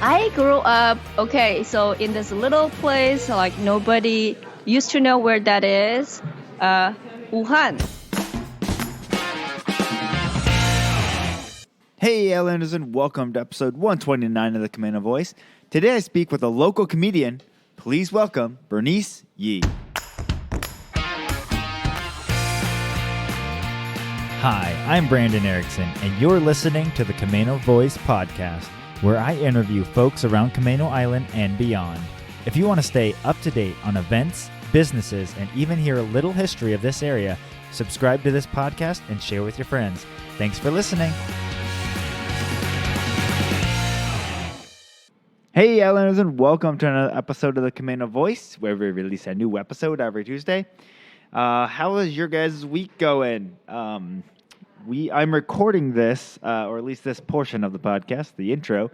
I grew up, so in this little place, like nobody used to know where that is, Wuhan. Hey, Islanders, and welcome to episode 129 of the Camano Voice. Today I speak with a local comedian. Please welcome Bernice Ye. Hi, I'm Brandon Erickson, and you're listening to the Camano Voice podcast, where I interview folks around Camano Island and beyond. If you want to stay up to date on events, businesses, and even hear a little history of this area, subscribe to this podcast and share with your friends. Thanks for listening. Hey, Islanders, and welcome to another episode of the Camano Voice, where we release a new episode every Tuesday. How is your guys' week going? I'm recording this, or at least this portion of the podcast, the intro,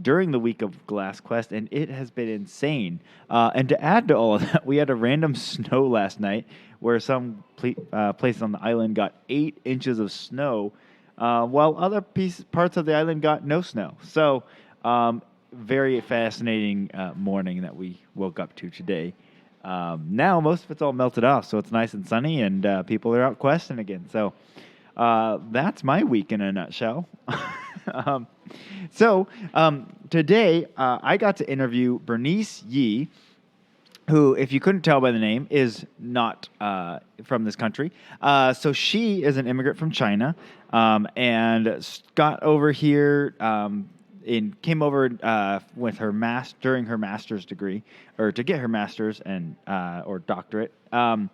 during the week of Glass Quest, and it has been insane. And to add to all of that, we had a random snow last night where some place on the island got 8 inches of snow, while other parts of the island got no snow. So, very fascinating morning that we woke up to today. Now most of it's all melted off, so it's nice and sunny, and people are out questing again. So that's my week in a nutshell. Today I got to interview Bernice Ye, who, if you couldn't tell by the name, is not from this country. So she is an immigrant from China, and got over here. Came over with her during her master's degree, or to get her master's and or doctorate, and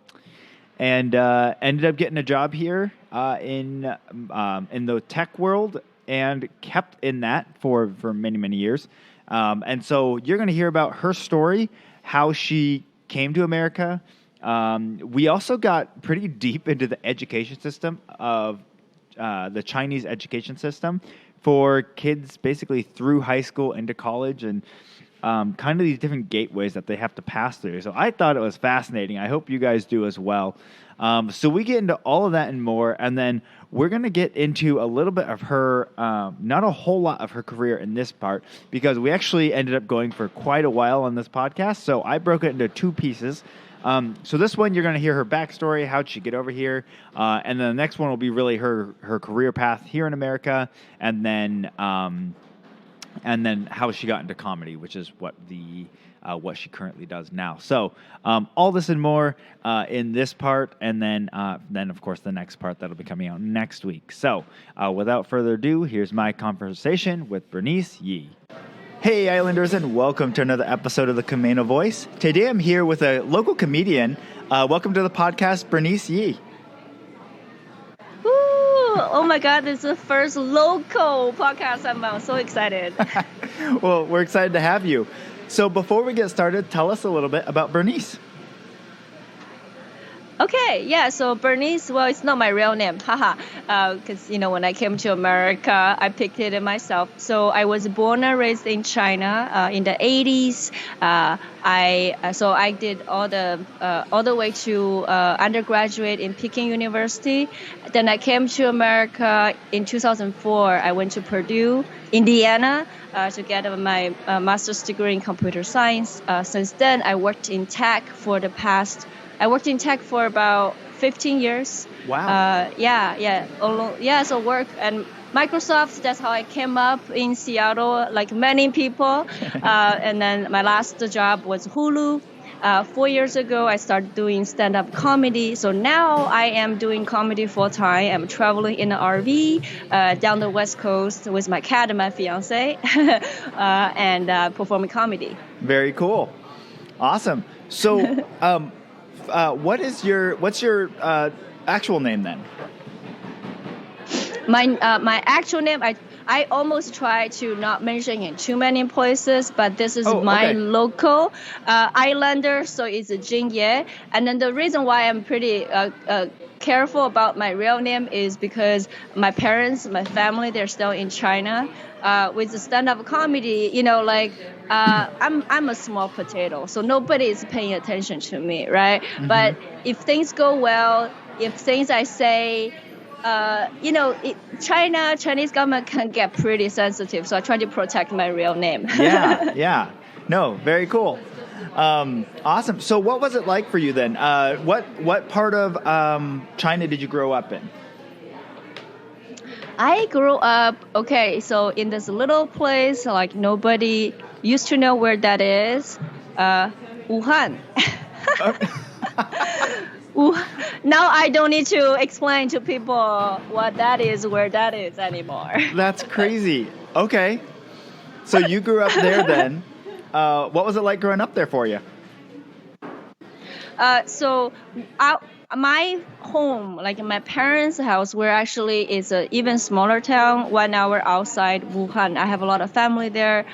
ended up getting a job here in the tech world, and kept in that for many years. And so you're going to hear about her story, how she came to America. We also got pretty deep into the education system of the Chinese education system for kids basically through high school into college, and kind of these different gateways that they have to pass through. So I thought it was fascinating. I hope you guys do as well. So we get into all of that and more, and then we're going to get into a little bit of her, not a whole lot of her career in this part, because we actually ended up going for quite a while on this podcast. So I broke it into 2 pieces. So this one, you're going to hear her backstory, how'd she get over here, and then the next one will be really her career path here in America, and then how she got into comedy, which is what she currently does now. So all this and more in this part, and then of course the next part that'll be coming out next week. So without further ado, here's my conversation with Bernice Ye. Hey, Islanders, and welcome to another episode of the Camano Voice. Today I'm here with a local comedian. Welcome to the podcast, Bernice Ye. Woo! Oh my God, this is the first local podcast. I'm so excited. Well, we're excited to have you. So before we get started, tell us a little bit about Bernice. Okay, yeah, so Bernice, well, it's not my real name, haha, because, when I came to America, I picked it myself. So I was born and raised in China in the 80s. I did all the way to undergraduate in Peking University. Then I came to America in 2004. I went to Purdue, Indiana, to get my master's degree in computer science. Since then, I worked in tech for about 15 years. Wow. So work and Microsoft, that's how I came up in Seattle, like many people. And then my last job was Hulu. 4 years ago, I started doing stand-up comedy. So now I am doing comedy full-time. I'm traveling in an RV down the West Coast with my cat and my fiance and performing comedy. Very cool. Awesome. So, what's your actual name then? My actual name, I almost try to not mention it too many places, but this is my local islander, so it's Jing Ye. And then the reason why I'm pretty careful about my real name is because my parents, my family, they're still in China. With the stand-up comedy, I'm a small potato, so nobody is paying attention to me, right? Mm-hmm. But if things go well, if things I say Chinese government can get pretty sensitive, so I try to protect my real name. Yeah. No, very cool. Awesome. So what was it like for you then? What part of China did you grow up in? I grew up, so in this little place, like nobody used to know where that is, Wuhan. Now I don't need to explain to people what that is, where that is anymore. That's crazy. Okay. So you grew up there then. What was it like growing up there for you? My home, like my parents' house, where actually is an even smaller town, 1 hour outside Wuhan. I have a lot of family there.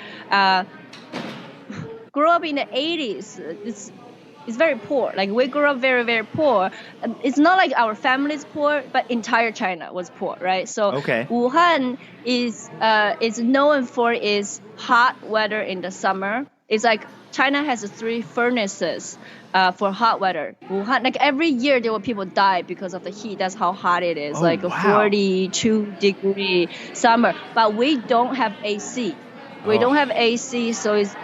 Grew up in the 80s. It's very poor. Like we grew up very, very poor. It's not like our family's poor, but entire China was poor, right? So Wuhan is known for its hot weather in the summer. It's like China has 3 furnaces for hot weather. Wuhan, like every year there were people die because of the heat. That's how hot it is. A 42-degree summer. But we don't have AC. We don't have AC, so it's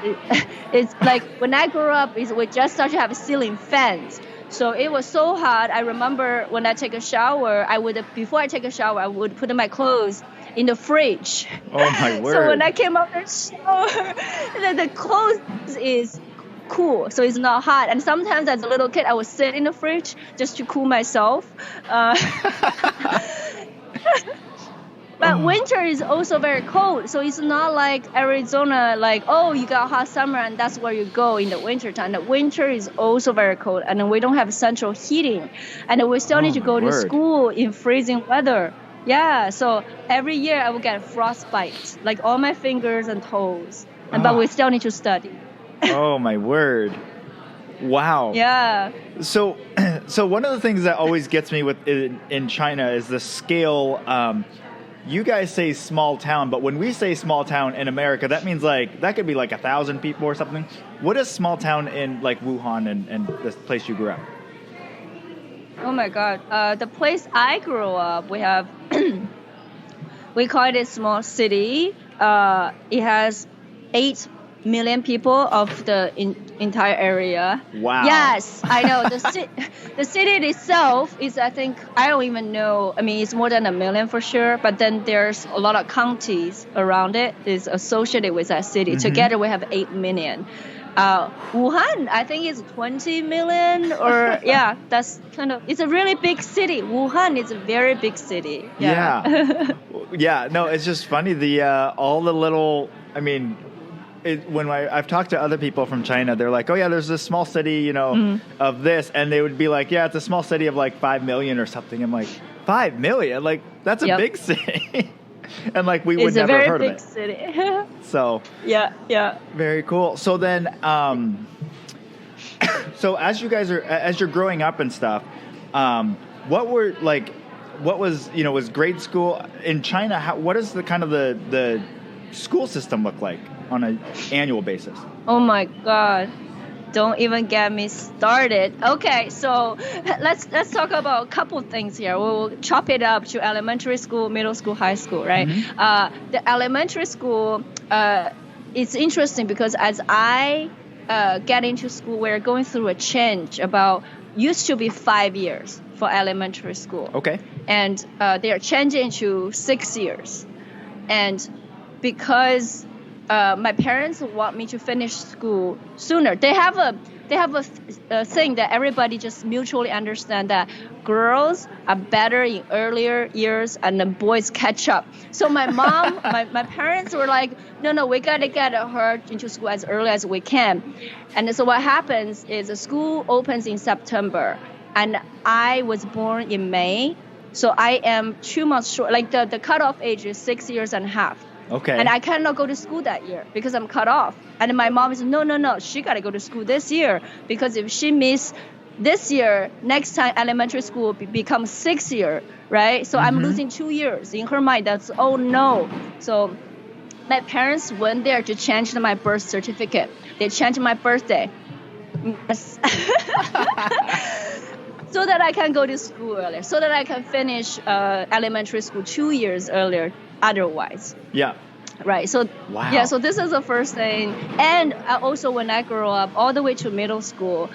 like when I grew up, we just started to have ceiling fans. So it was so hot. I remember when I take a shower, before I take a shower, I would put my clothes in the fridge. Oh my word! So when I came out of the shower, the clothes is cool, so it's not hot. And sometimes as a little kid, I would sit in the fridge just to cool myself. But winter is also very cold, so it's not like Arizona, like, oh, you got hot summer and that's where you go in the winter time. The winter is also very cold, and we don't have central heating, and we still need to go to school in freezing weather. Yeah, so every year I will get frostbite, like all my fingers and toes, but we still need to study. Oh my word. Wow. Yeah. So one of the things that always gets me in China is the scale. You guys say small town, but when we say small town in America, that means like that could be like 1,000 people or something. What is small town in like Wuhan and this place you grew up? Oh my God. The place I grew up, we have, we call it a small city. It has 8 million people of the entire area. Wow. Yes, I know. The city itself is, I think, I don't even know. I mean, it's more than 1 million for sure. But then there's a lot of counties around it is associated with that city. Mm-hmm. Together we have 8 million. Wuhan, I think is 20 million or that's kind of, it's a really big city. Wuhan is a very big city. Yeah. Yeah. No, it's just funny. All the little, I mean, when I've talked to other people from China, they're like, oh yeah, there's this small city, of this. And they would be like, yeah, it's a small city of like 5 million or something. I'm like, 5 million? Like, that's a big city. And like, we would never have heard of it. It's a very big city. So. Yeah. Very cool. So then, so as you're growing up and stuff, what was grade school in China? What is the kind of the school system look like on an annual basis? Oh my God. Don't even get me started. Okay, so let's talk about a couple things here. We'll chop it up to elementary school, middle school, high school, right? Mm-hmm. The elementary school, it's interesting because as I get into school, we're going through a change used to be 5 years for elementary school. Okay. And they are changing to 6 years. And because my parents want me to finish school sooner. They have a thing that everybody just mutually understand that girls are better in earlier years and the boys catch up. So my mom, my parents were like, no, we gotta get her into school as early as we can. And so what happens is the school opens in September, and I was born in May, so I am 2 months short. Like the cutoff age is 6 years and a half. Okay. And I cannot go to school that year because I'm cut off. And my mom is, no, she got to go to school this year, because if she miss this year, next time elementary school becomes 6 year, right? So I'm losing 2 years. In her mind, that's, oh no. So my parents went there to change my birth certificate. They changed my birthday. so that I can go to school earlier, so that I can finish elementary school 2 years earlier otherwise. Yeah. Right. So, Wow. yeah, so this is the first thing. And also when I grow up all the way to middle school,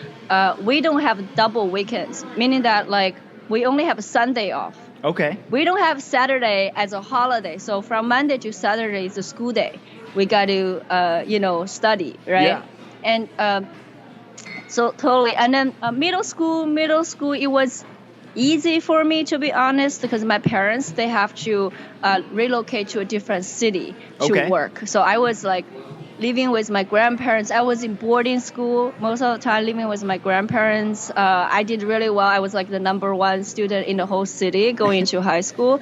we don't have double weekends, meaning that like we only have Sunday off. Okay. We don't have Saturday as a holiday. So from Monday to Saturday is a school day. We got to, study, right? Yeah. And so totally. And then middle school, it was easy for me, to be honest, because my parents, they have to relocate to a different city to work. So I was like living with my grandparents. I was in boarding school most of the time, living with my grandparents. I did really well. I was like the number one student in the whole city going into high school.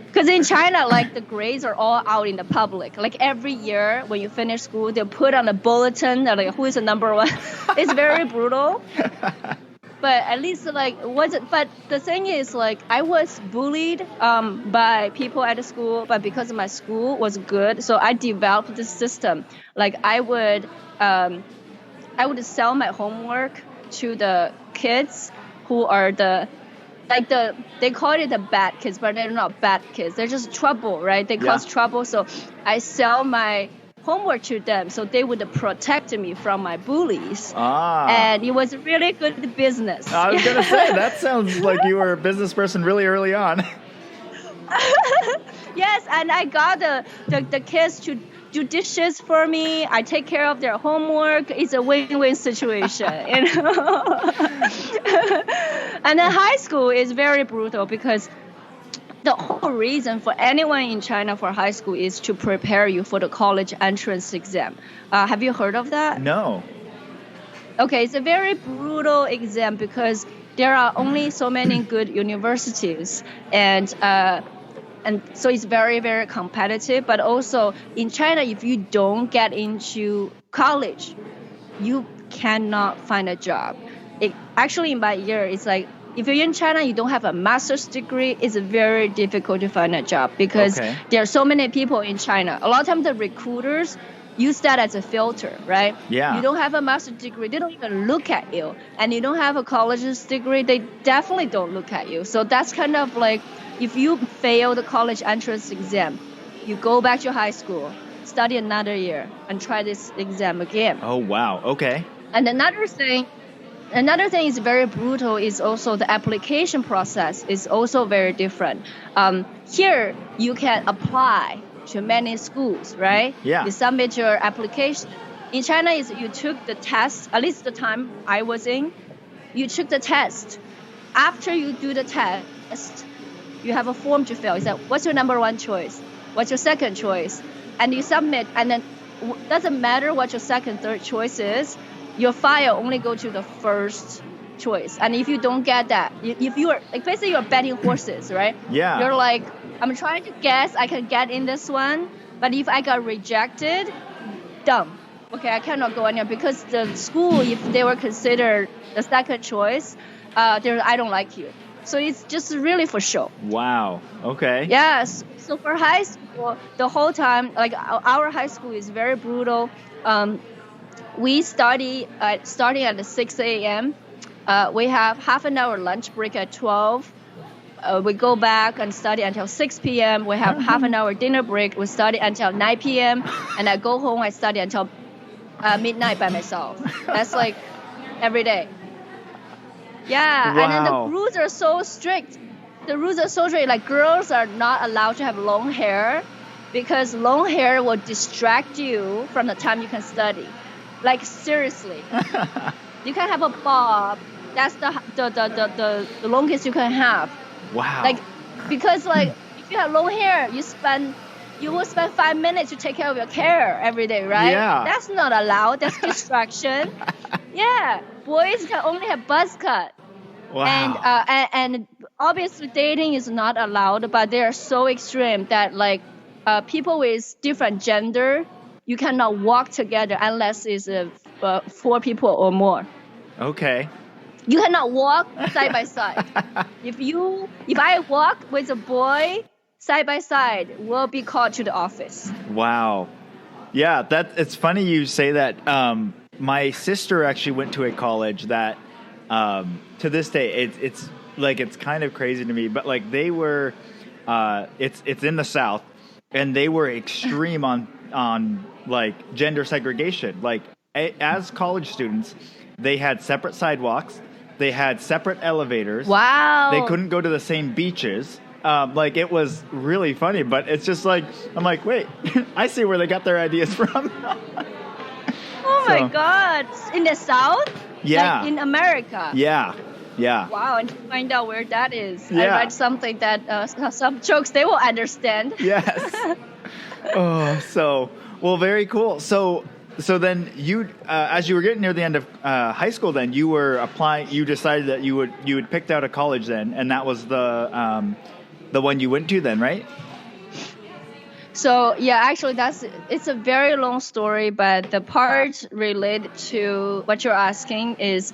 Because in China, like the grades are all out in the public. Like every year when you finish school, they put on a bulletin like who is the number one. It's very brutal. But at least but the thing is like I was bullied by people at the school, but because my school was good, so I developed this system. Like I would sell my homework to the kids who are they call it the bad kids, but they're not bad kids. They're just trouble, right? They cause trouble. So I sell my homework to them so they would protect me from my bullies. And it was a really good business. I was going to say, that sounds like you were a business person really early on. Yes, and I got the kids to do dishes for me. I take care of their homework. It's a win-win situation, you know. And then high school is very brutal because the whole reason for anyone in China for high school is to prepare you for the college entrance exam. Have you heard of that? No. Okay, it's a very brutal exam because there are only so many good universities, and so it's very, very competitive. But also in China, if you don't get into college, you cannot find a job. Actually, in my year, it's like, if you're in China, you don't have a master's degree, it's very difficult to find a job because there are so many people in China. A lot of times the recruiters use that as a filter, right? Yeah. You don't have a master's degree, they don't even look at you. And you don't have a college's degree, they definitely don't look at you. So that's kind of like, if you fail the college entrance exam, you go back to high school, study another year, and try this exam again. Oh, wow. Okay. And another thing is very brutal is also the application process is also very different. Here, you can apply to many schools, right? Yeah. You submit your application. In China, you took the test, at least the time I was in, you took the test. After you do the test, you have a form to fill. It's like, what's your number one choice? What's your second choice? And you submit, and then doesn't matter what your second, third choice is, your file only go to the first choice. And if you don't get that, if you are like basically you're betting horses, right? Yeah. You're like, I'm trying to guess I can get in this one, but if I got rejected, dumb. Okay, I cannot go anywhere because the school, if they were considered the second choice, I don't like you. So it's just really for show. Wow. Okay. Yes. So for high school, the whole time, like our high school is very brutal. We study starting at 6 a.m. We have half an hour lunch break at 12. We go back and study until 6 p.m. We have half an hour dinner break. We study until 9 p.m. And I go home, I study until midnight by myself. That's like every day. Yeah, wow. And then the rules are so strict. Like girls are not allowed to have long hair because long hair will distract you from the time you can study. Like seriously, you can have a bob. That's the longest you can have. Wow. Like because like if you have long hair, you will spend 5 minutes to take care of your hair every day, right? Yeah. That's not allowed. That's distraction. Yeah, boys can only have buzz cut. Wow. And obviously dating is not allowed, but they are so extreme that like people with different gender, you cannot walk together unless it's 4 people or more. Okay. You cannot walk side by side. If I walk with a boy side by side, we'll be called to the office. Wow. Yeah, it's funny you say that. My sister actually went to a college that to this day, it's like it's kind of crazy to me. But like they were, it's in the South, and they were extreme on like gender segregation. Like as college students, they had separate sidewalks, they had separate elevators. Wow. They couldn't go to the same beaches. Like it was really funny, but it's just like I'm like, wait, I see where they got their ideas from. Oh my God! In the South? Yeah. Like in America? Yeah. Wow, and to find out where that is. Yeah. I read something that some jokes they will understand. Yes. Well, very cool. So then you, as you were getting near the end of high school, then you were applying. You decided that you had picked out a college then, and that was the one you went to then, right? So yeah, actually it's a very long story, but the part related to what you're asking is,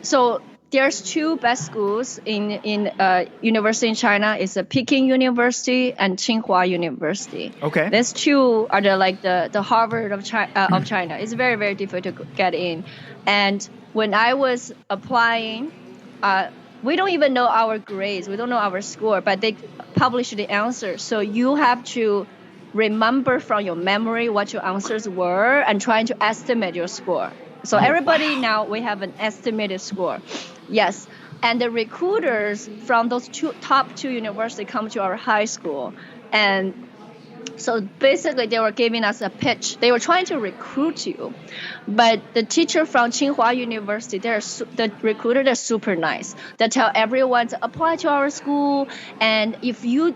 so there's two best schools in university in China. It's a Peking University and Tsinghua University. Okay. These two are the Harvard of China. It's very, very difficult to get in. And when I was applying, we don't even know our grades. We don't know our score, but they publish the answers. So you have to remember from your memory what your answers were and trying to estimate your score. So everybody now, we have an estimated score. Yes. And the recruiters from those top two universities come to our high school. And so basically they were giving us a pitch. They were trying to recruit you. But the teacher from Tsinghua University, the recruiter, they're super nice. They tell everyone to apply to our school. And if you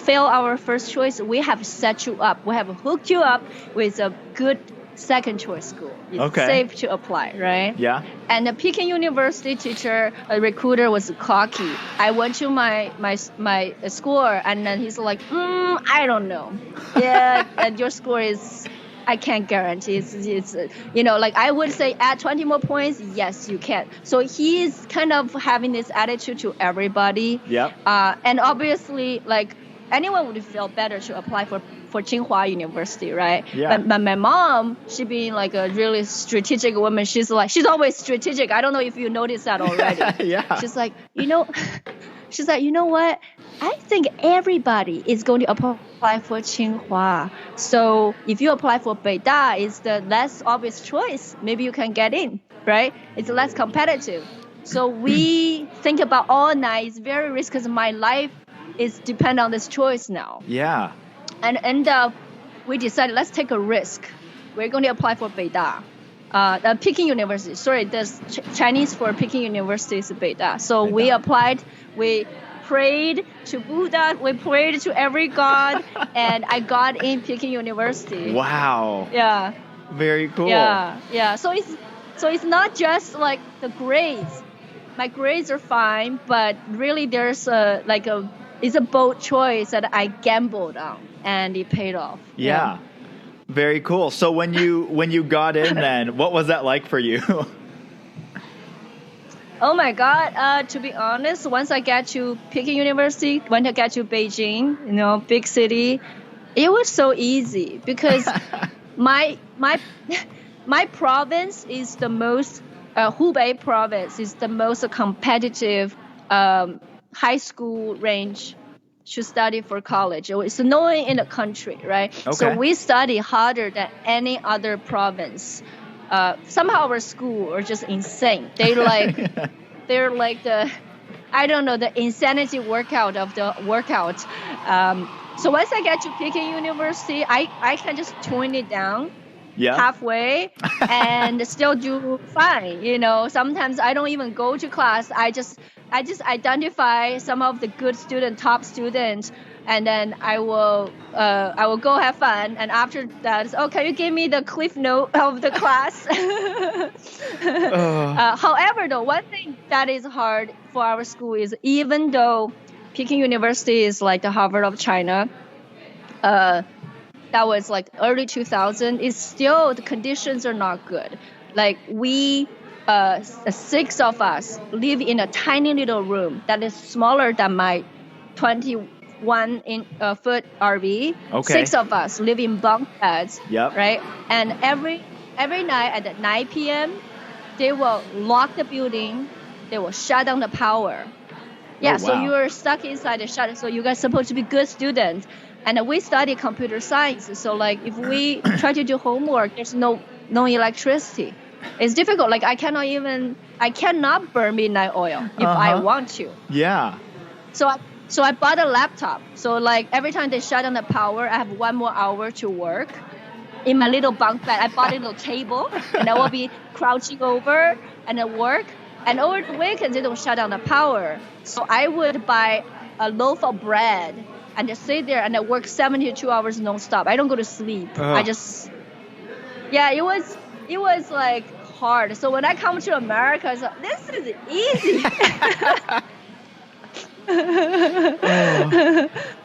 fail our first choice, we have set you up. We have hooked you up with a good second choice school. It's safe to apply, right? Yeah. And the Peking University teacher, a recruiter, was cocky. I went to my score, and then he's like, I don't know. Yeah, and your score is, I can't guarantee. It's like I would say add 20 more points. Yes, you can. So he's kind of having this attitude to everybody. Yep. And obviously, like anyone would feel better to apply for Tsinghua University, right? Yeah. But my mom, she being like a really strategic woman, she's always strategic. I don't know if you noticed that already. Yeah. She's like, you know what? I think everybody is going to apply for Tsinghua. So if you apply for Beida, it's the less obvious choice. Maybe you can get in, right? It's less competitive. So we think about all night. It's very risky because my life is depend on this choice now. Yeah. And we decided, let's take a risk. We're going to apply for Beida. Peking University. Sorry, the Chinese for Peking University is Beida. So we applied. We prayed to Buddha. We prayed to every god. And I got in Peking University. Wow. Yeah. Very cool. Yeah. So it's not just like the grades. My grades are fine, but really there's it's a bold choice that I gambled on, and it paid off. Yeah. Very cool. So when you got in then, what was that like for you? Oh my God. To be honest, once I got to Peking University, when I got to Beijing, big city, it was so easy because my province is the most, Hubei province is the most competitive high school range to study for college. It's known in the country, right? Okay. So we study harder than any other province. Somehow our school are just insane. They're like the, I don't know, the insanity workout of the workout. So once I get to Peking University, I can just tone it down. Yeah. Halfway and still do fine. Sometimes I don't even go to class. I just identify some of the good students, top students, and then I will go have fun. And after that, can you give me the cliff note of the class? However, though, one thing that is hard for our school is even though Peking University is like the Harvard of China, that was like early 2000, it's still, the conditions are not good. Like we, 6 of us live in a tiny little room that is smaller than my 21-foot RV. Okay. 6 of us live in bunk beds. Yep. Right. And every night at 9 p.m., they will lock the building. They will shut down the power. Yeah, wow. So you're stuck inside the shut. So you guys supposed to be good students. And we study computer science. So like if we try to do homework, there's no electricity. It's difficult. Like I cannot burn midnight oil if I want to. Yeah. So I bought a laptop. So like every time they shut down the power, I have 1 more hour to work. In my little bunk bed, I bought a little table, and I will be crouching over and then work. And over the weekends, they don't shut down the power. So I would buy a loaf of bread and just sit there and I work 72 hours nonstop. I don't go to sleep. I just, it was like hard. So when I come to America, I was like, this is easy.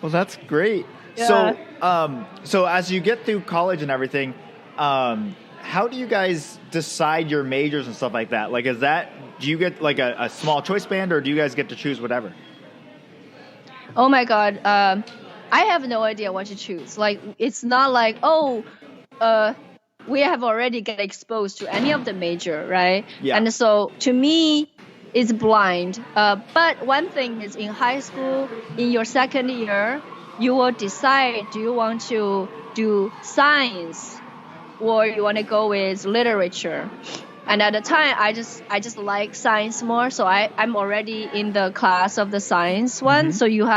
Well, that's great. Yeah. So as you get through college and everything, how do you guys decide your majors and stuff like that? Like, do you get like a small choice band, or do you guys get to choose whatever? Oh my God. I have no idea what to choose. Like, it's not like, we have already get exposed to any of the major, right? Yeah. And so to me, it's blind. But one thing is in high school, in your second year, you will decide, do you want to do science or you want to go with literature? And at the time, I just like science more. So I'm already in the class of the science one. So you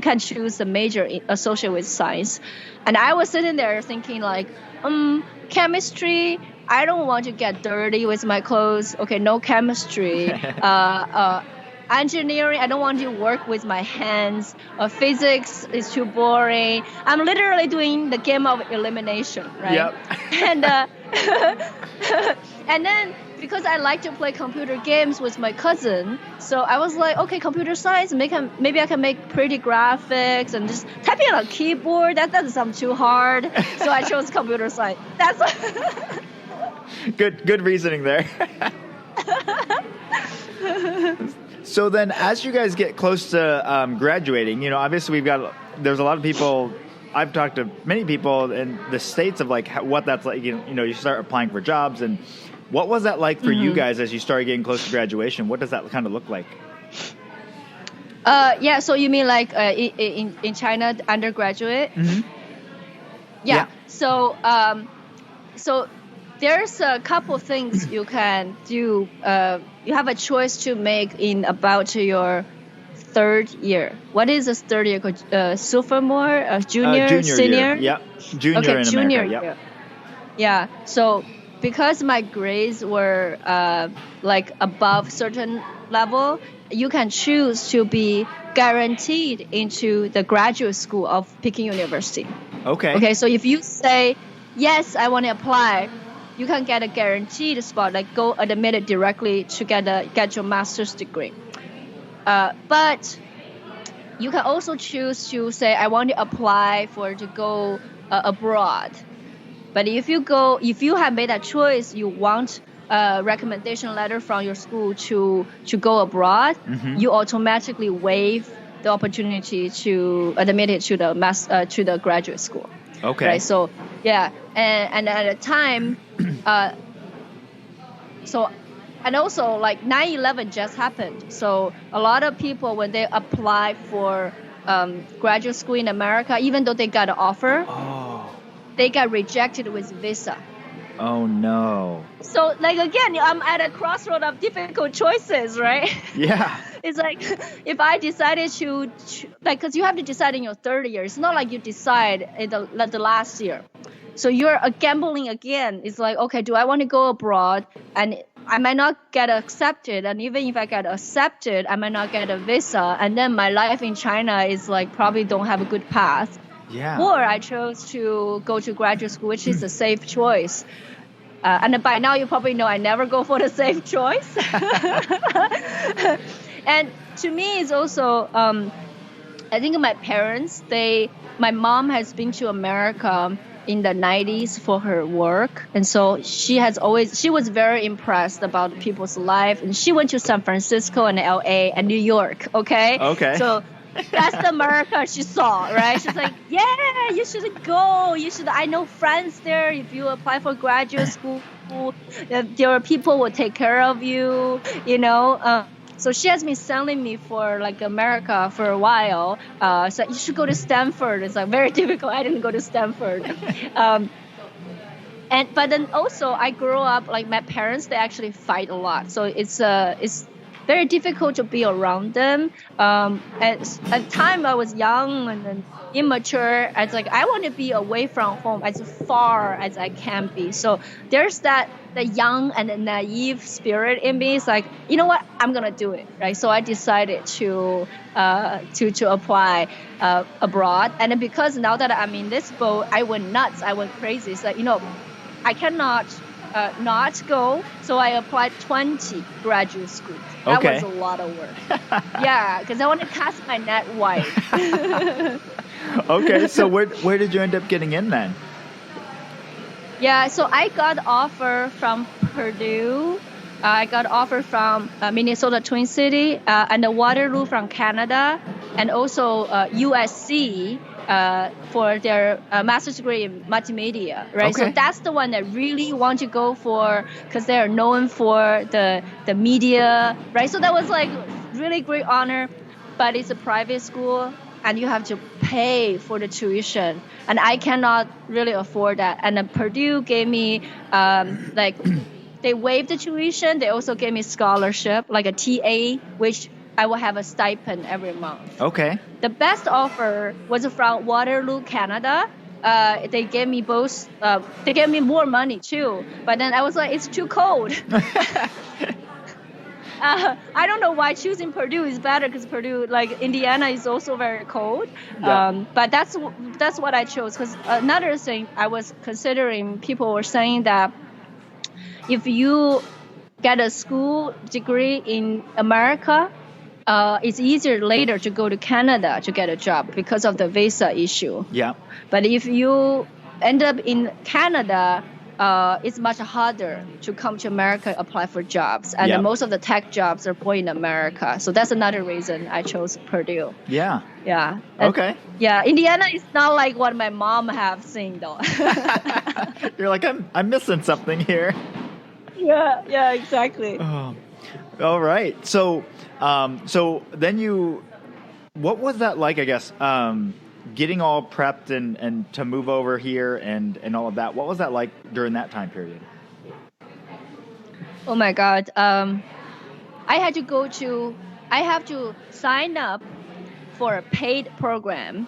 can choose the major associated with science. And I was sitting there thinking like, chemistry, I don't want to get dirty with my clothes. Okay, no chemistry. Engineering, I don't want to work with my hands. Physics is too boring. I'm literally doing the game of elimination, right? Yep. And and then because I like to play computer games with my cousin, so I was like, okay, computer science, maybe I can make pretty graphics and just typing on a keyboard. That doesn't sound too hard. So I chose computer science. That's good reasoning there. So then, as you guys get close to graduating, obviously there's a lot of people. I've talked to many people in the States of like what that's like. You start applying for jobs, and what was that like for you guys as you started getting close to graduation? What does that kind of look like? Yeah. So you mean like in China, undergraduate? Yeah. So there's a couple things you can do. You have a choice to make in about your third year. What is this third year called? Sophomore, junior, senior? Year. Yeah, junior in junior America. Year. Yeah. So because my grades were like above certain level, you can choose to be guaranteed into the graduate school of Peking University. Okay. So if you say yes, I want to apply, you can get a guaranteed spot, like go admitted directly to get your master's degree. But you can also choose to say, I want to apply to go abroad. But if you have made that choice, you want a recommendation letter from your school to go abroad, you automatically waive the opportunity to admit it to the graduate school. Okay. Right. So yeah, and at the time, and also like 9/11 just happened. So a lot of people, when they apply for graduate school in America, even though they got an offer, they got rejected with visa. Oh no. So like again, I'm at a crossroad of difficult choices, right? Yeah. It's like if I decided to like, because you have to decide in your third year. It's not like you decide in the last year. So you're gambling again. It's like, okay, do I want to go abroad? And I might not get accepted. And even if I get accepted, I might not get a visa. And then my life in China is like probably don't have a good path. Yeah. Or I chose to go to graduate school, which is a safe choice. And by now you probably know I never go for the safe choice. And to me, it's also, I think my parents, my mom has been to America in the 90s for her work. And so she was very impressed about people's life. And she went to San Francisco and LA and New York. Okay. Okay. So That's the America she saw, right? She's like, yeah, you should go. I know friends there. If you apply for graduate school, there are people who will take care of you, So she has been selling me for like America for a while. So you should go to Stanford. It's like very difficult. I didn't go to Stanford. But then also I grew up like my parents, they actually fight a lot. So it's very difficult to be around them. At the time I was young and then immature. It's like I want to be away from home as far as I can be. So there's the young and the naive spirit in me. It's like, you know what, I'm gonna do it, right? So I decided to apply abroad. And then because now that I'm in this boat, I went nuts. I went crazy. It's like, I cannot not go. So I applied 20 graduate schools. That was a lot of work. Yeah, because I want to cast my net wide. Okay, so where did you end up getting in then? Yeah, so I got offer from Purdue. I got offer from Minnesota Twin City and the Waterloo from Canada, and also USC for their master's degree in multimedia, right? Okay. So that's the one that really want to go for, because they are known for the media, right? So that was like really great honor, but it's a private school and you have to pay for the tuition, and I cannot really afford that. And then Purdue gave me they waived the tuition. They also gave me scholarship, like a TA, which I will have a stipend every month. Okay. The best offer was from Waterloo, Canada. They gave me both. They gave me more money too. But then I was like, it's too cold. I don't know why choosing Purdue is better, because Purdue, like Indiana, is also very cold. Yeah. But that's what I chose. Because another thing I was considering, people were saying that if you get a school degree in America, it's easier later to go to Canada to get a job because of the visa issue. Yeah. But if you end up in Canada, it's much harder to come to America, apply for jobs. And Yeah. most of the tech jobs are born in America. So that's another reason I chose Purdue. Yeah. Yeah. Okay. Yeah, Indiana is not like what my mom have seen though. You're like, I'm missing something here. Yeah, exactly. Oh. All right. So then what was that like, I guess, getting all prepped and to move over here and all of that? What was that like during that time period? Oh my God. I have to sign up for a paid program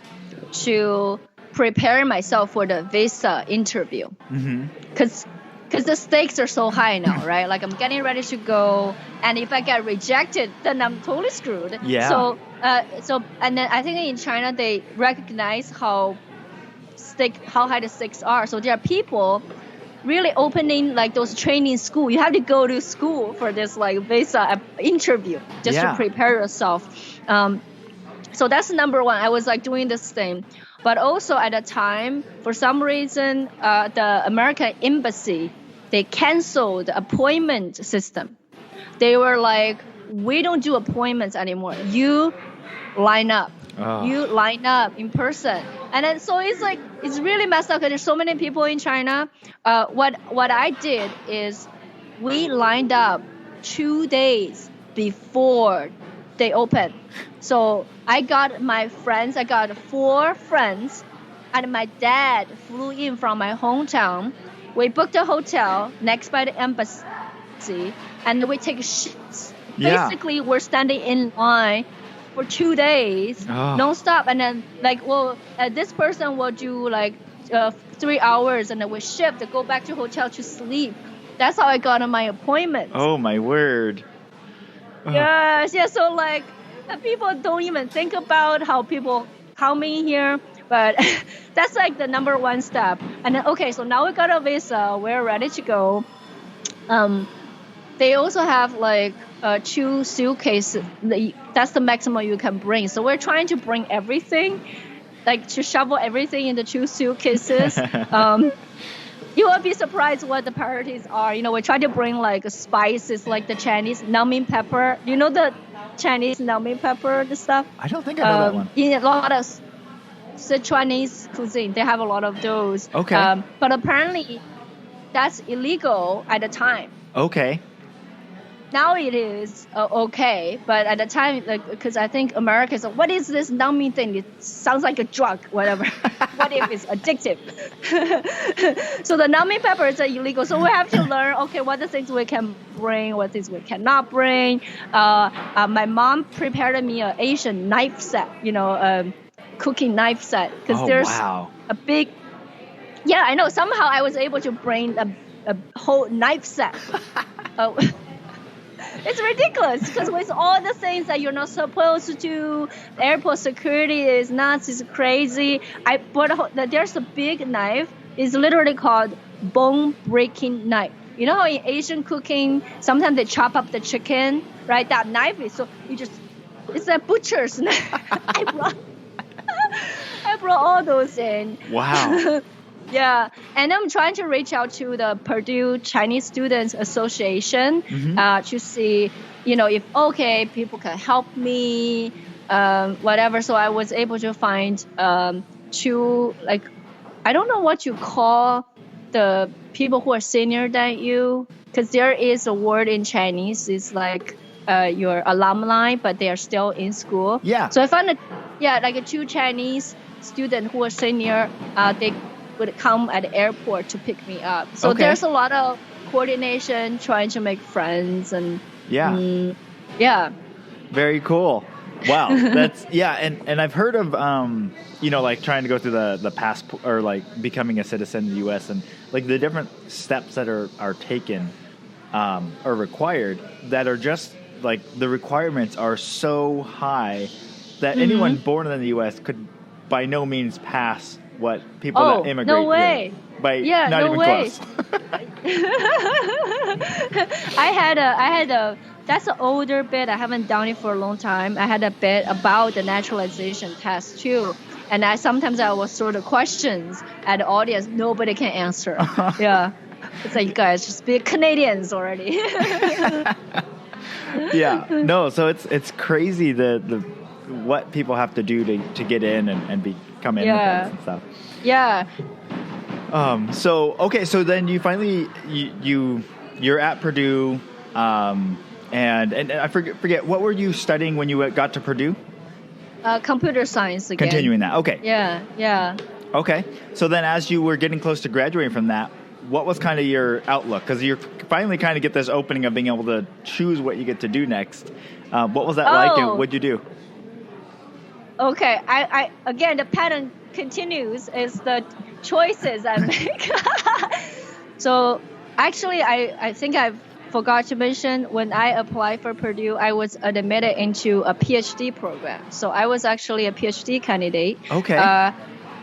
to prepare myself for the visa interview. Mm-hmm. Because the stakes are so high now, right? Like I'm getting ready to go, and if I get rejected, then I'm totally screwed. Yeah. So and then I think in China they recognize how high the stakes are. So there are people really opening like those training school. You have to go to school for this like visa interview just to prepare yourself. So that's number one. I was like doing this thing. But also at the time, for some reason, the American embassy, they canceled the appointment system. They were like, we don't do appointments anymore. You line up. Oh. You line up in person. And then so it's like, it's really messed up because there's so many people in China. What I did is we lined up 2 days before they open. So I got my friends, I got 4 friends, and my dad flew in from my hometown. We booked a hotel next by the embassy, and we take shifts. Yeah. Basically, we're standing in line for 2 days, nonstop. And then, like, this person will do like 3 hours, and then we shift to go back to hotel to sleep. That's how I got on my appointment. Oh, my word. Yes, yeah. So like, people don't even think about how people coming here, but that's like the number one step. And then, okay, so now we got a visa, we're ready to go. They also have like 2 suitcases. That's the maximum you can bring. So we're trying to bring everything, like to shovel everything into 2 suitcases. You will be surprised what the priorities are. We try to bring like spices, like the Chinese numbing pepper. You know the Chinese Naomi pepper and stuff? I don't think I know that one. In a lot of Sichuanese cuisine, they have a lot of those. Okay. But apparently, that's illegal at the time. Okay. Now it is okay, but at the time, because I think Americans, what is this Naomi thing? It sounds like a drug, whatever. What if it's addictive? So the Naomi pepper is illegal. So we have to learn, okay, what the things we can bring, what things we cannot bring. My mom prepared me an Asian knife set, cooking knife set. Because there's a big, I know. Somehow I was able to bring a whole knife set. It's ridiculous because with all the things that you're not supposed to do, the airport security is nuts, it's crazy. I bought there's a big knife. It's literally called bone-breaking knife. You know how in Asian cooking, sometimes they chop up the chicken, right? That knife is it's a butcher's knife. I brought all those in. Wow. Yeah, and I'm trying to reach out to the Purdue Chinese Students Association to see, if people can help me, whatever. So I was able to find two, I don't know what you call the people who are senior than you, because there is a word in Chinese. It's like your alumni, but they are still in school. Yeah. So I found two Chinese students who are senior. They would come at the airport to pick me up. So there's a lot of coordination, trying to make friends, and very cool. Wow, that's and I've heard of trying to go through the passport or becoming a citizen in the U.S. and the different steps that are taken or required that are just the requirements are so high that anyone born in the U.S. could by no means pass what people that immigrate no way. Not even close. I had a that's an older bit. I haven't done it for a long time. I had a bit about the naturalization test too, and sometimes I will sort of questions at the audience nobody can answer. Yeah, it's like you guys just be Canadians already. Yeah, no. So it's crazy the what people have to do to get in and become immigrants and stuff. Yeah. So then you finally you're at Purdue, and I forget what were you studying when you got to Purdue? Computer science again. Continuing that, okay. Yeah. Okay, so then as you were getting close to graduating from that, what was kind of your outlook? Because you finally kind of get this opening of being able to choose what you get to do next. What was that like, and what'd you do? Okay, I again, the pattern continues is the choices I make. So actually, I think I forgot to mention when I applied for Purdue, I was admitted into a PhD program. So I was actually a PhD candidate. Okay.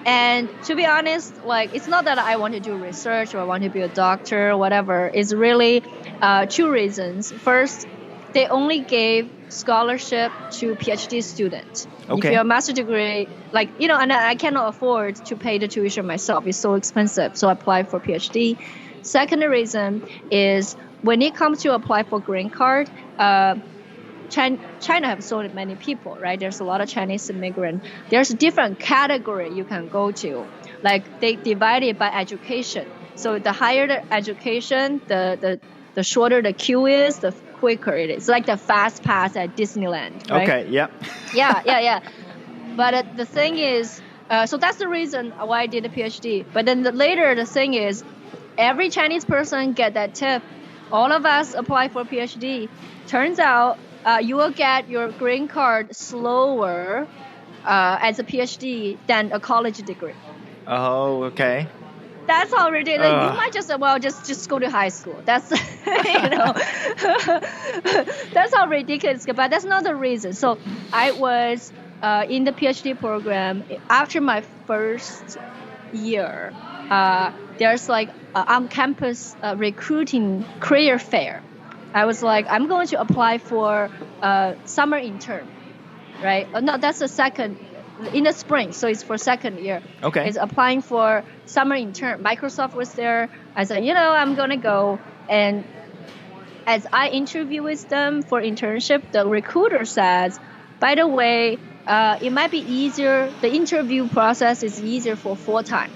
And to be honest, it's not that I want to do research or I want to be a doctor or whatever. It's really two reasons. First, they only gave scholarship to PhD students. Okay. If you have a master's degree, and I cannot afford to pay the tuition myself. It's so expensive. So I applied for PhD. Second reason is when it comes to apply for green card, China have so many people, right? There's a lot of Chinese immigrants. There's a different category you can go to. They divide it by education. So the higher the education, the shorter the queue is, the quicker it is. It's like the fast pass at Disneyland, right? Okay, yep. Yeah. But the thing is, so that's the reason why I did a PhD. But then later, the thing is, every Chinese person get that tip. All of us apply for PhD. Turns out you will get your green card slower as a PhD than a college degree. Oh, okay. That's how ridiculous. You might just go to high school. That's that's how ridiculous. But that's not the reason. So I was in the PhD program after my first year. There's on-campus recruiting career fair. I was like, I'm going to apply for summer intern, right? No, that's the second. In the spring, so it's for second year. Okay. It's applying for summer intern. Microsoft was there. I said, I'm going to go. And as I interview with them for internship, the recruiter says, by the way, it might be easier. The interview process is easier for full-time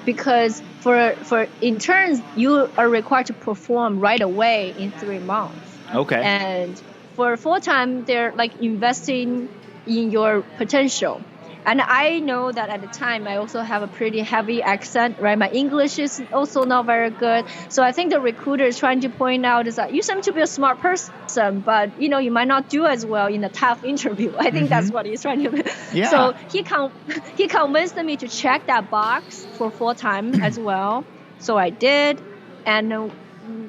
because for interns, you are required to perform right away in 3 months. Okay. And for full-time, they're like investing in your potential. And I know that at the time, I also have a pretty heavy accent, right? My English is also not very good. So I think the recruiter is trying to point out is that you seem to be a smart person, but, you might not do as well in a tough interview. I think that's what he's trying to. Yeah. So he convinced me to check that box for full-time as well. So I did. And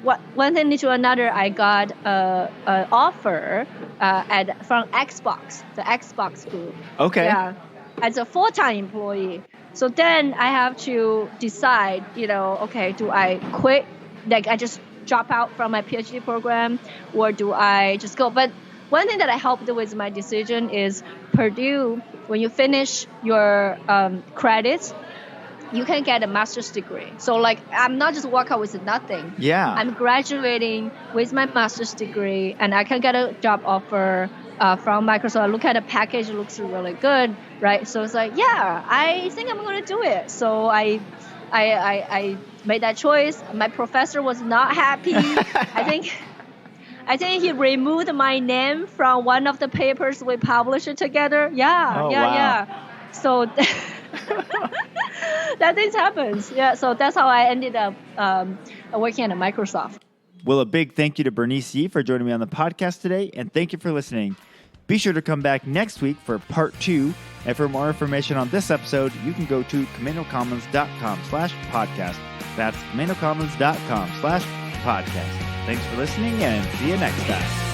one thing to another, I got an offer from Xbox, the Xbox group. Okay. Yeah. As a full-time employee. So then I have to decide, okay, do I quit? Like I just drop out from my PhD program, or do I just go? But one thing that I helped with my decision is Purdue, when you finish your credits, you can get a master's degree. So like I'm not just walk out with nothing. Yeah. I'm graduating with my master's degree, and I can get a job offer from Microsoft. I look at the package, it looks really good, right? So it's like, yeah, I think I'm going to do it. So I made that choice. My professor was not happy. I think he removed my name from one of the papers we published together. Yeah, wow. Yeah. So that things happens. Yeah, so that's how I ended up working at Microsoft. Well, a big thank you to Bernice Ye for joining me on the podcast today, and thank you for listening. Be sure to come back next week for part 2, and for more information on this episode, you can go to CamanoCommons.com/podcast. That's CamanoCommons.com/podcast. Thanks for listening, and see you next time.